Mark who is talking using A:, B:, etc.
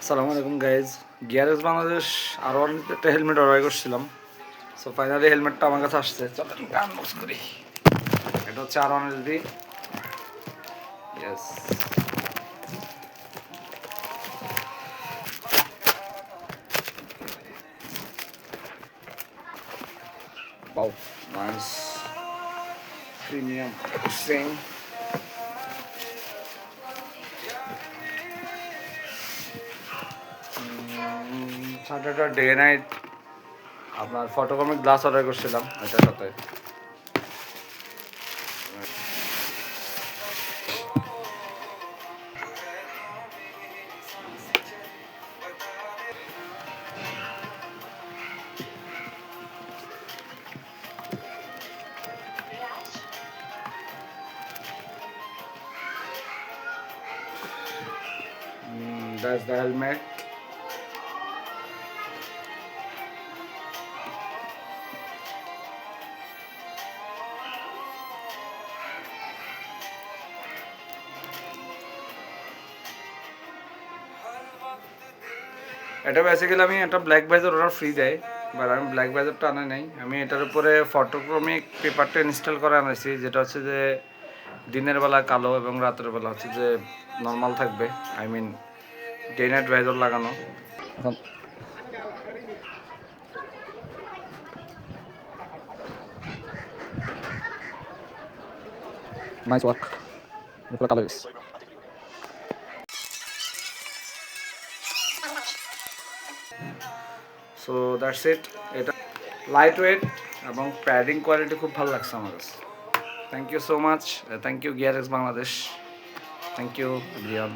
A: আসসালামু আলাইকুম গাইজ, গিয়ারেজ বাংলাদেশ আরও একটা হেলমেট অর্ডার করছিলাম। সো ফাইনালি হেলমেটটা আমার কাছে আসছে। চলো আনবক্স করি। এটা হচ্ছে R1SB। ইয়েস, বাউ, নাইস প্রিমিয়াম সেম। সাথে একটা ডে নাইট আপনার ফটোকমিক গ্লাস অর্ডার করছিলাম এটার সাথে। That's the helmet. এটা বেসিক্যালি আমি একটা ব্ল্যাক ভাইজার ওরা ফ্রি দেয়, বাট আমি ব্ল্যাক ভাইজারটা আনা নাই। আমি এটার উপরে ফটোক্রমিক পেপারটা ইনস্টল করে আনাইছি, যেটা হচ্ছে যে দিনের বেলা কালো এবং রাতের বেলা হচ্ছে যে নর্মাল থাকবে। I mean day night visor লাগানো। এখন নাইস ওয়ার্ক, কালো হয়েছে। So that's it. এটা লাইট ওয়েট এবং প্যাডিং কোয়ালিটি খুব ভালো লাগছে আমার কাছে। Thank you so much, thank you Gearex Bangladesh, thank you Riyan.